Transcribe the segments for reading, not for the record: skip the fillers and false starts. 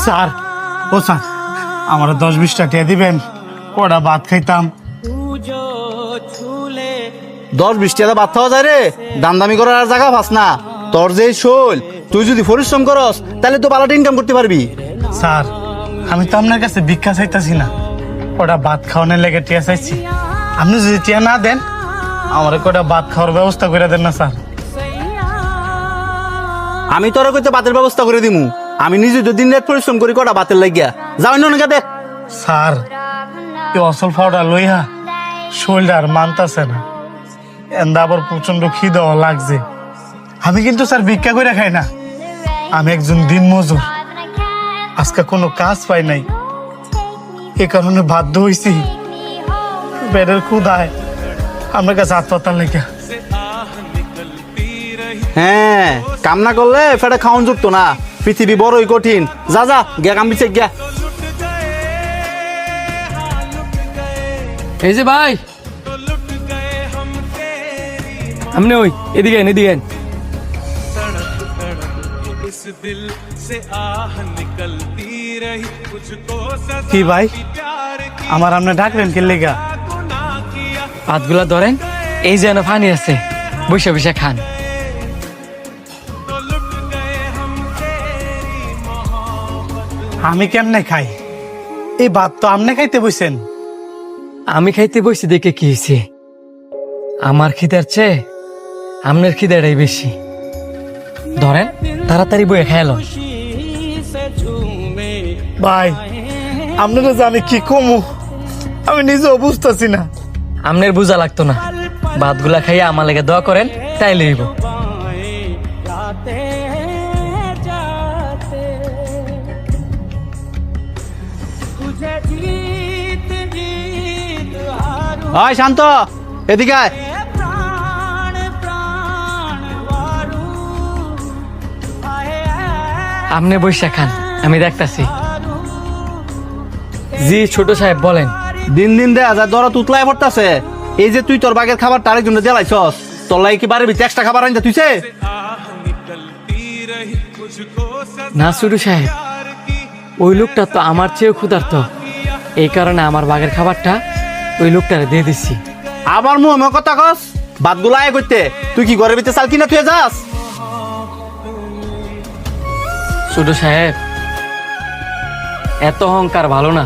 Sir, ও sir, আমার 10-20 টাকা দিবেন, ওটা ভাত খাইতাম। 10-20 টাকা ভাত খাওয়া যায় রে? দামদামি করার আর জায়গা পাস না। তোর যে শৈল, তুই যদি পরিশ্রম করস তাহলে তো ভালো ইনকাম করতে পারবি। স্যার, আমি তো আপনার কাছে ভিক্ষা চাইতাছি না, ওটা ভাত খাওয়ানোর লেগে টিয়া চাইছি। আপনি যদি টিয়া না দেন, আমার কটা ভাত খাওয়ার ব্যবস্থা করে দেন না স্যার। আমি তোর কইতে ভাতের ব্যবস্থা করে দিমু। আমি নিজে তো দিন রাত পরিশ্রম করি কটা ভাতের লাগিয়া। যাও অন্য দেখ। স্যার, এই অসল ফাওটা লইয়া শরীরটা আর মানতাছে না, এন্দা আবার প্রচন্ড খিদাও লাগছে। আমি কিন্তু স্যার ভিক্ষা করে খাই না, আমি একজন দিন মজুর। আজকে কোনো কাজ পাই নাই, এ কারণে বাধ্য হইছি পেটের ক্ষুধায় আমার কাছে হাসপাতাল লেগে। হ্যাঁ, কাম না করলে ফেটে খাওয়ান যুক্ত না। পৃথিবী বড়ই কঠিন। যা যা গিয়া কাম বিছে গিয়া। এই যে ভাই, আপনি ওই এদিকে এদিকে। কি ভাই, আমার আপনি ডাকলেন কে লেগা? ভাতগুলা ধরেন, এই যেন পানি আছে, বসে বসে খান। আমি কেমনে খাই? এই ভাত তো আপনি খাইতে বসেন। আমি খাইতে বসছি দেখে কি হয়েছে? আমার খিদার চেয়ে আপনার খিদাটাই বেশি। ধরেন, তাড়াতাড়ি বয়ে খেয়াল। ভাই, আপনারা যে আমি কি কমু আমি নিজেও বুঝতেছি না। আপনার বোঝা লাগতো না, ভাতগুলা খাইয়া আমার লেগে দোয়া করেন, তাই লইব। ওই শান্ত, এদিকে আয়। আপনি বসে খান, আমি দেখতাছি। জি ছোট সাহেব বলেন। দিন দিন দেয়া যায় দরা তুতলায় পড়তাছে। এই যে তুই তোর বাগের খাবার তার জন্য দেলাইছস, তোর লাগে কি বাড়ির ভিতরে এক্সট্রা খাবার আনতে তুইছে? না ছোট সাহেব, ওই লোকটা তো আমার চেয়েও ক্ষুধার্ত, এই কারণে আমার বাগের খাবারটা ওই লোকটারে দিয়ে দিচ্ছি। আবার মুহ কথা কস, ভাতগুলো আয় করতে। তুই কি ঘরের ভিতরে চাল কিনা তুই যাস? ছোট সাহেব, এত অহংকার ভালো না।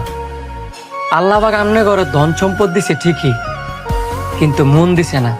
আল্লাহ পাক আমনে ঘরে ধন সম্পদ দিছে ঠিকই, কিন্তু মন দিছে না।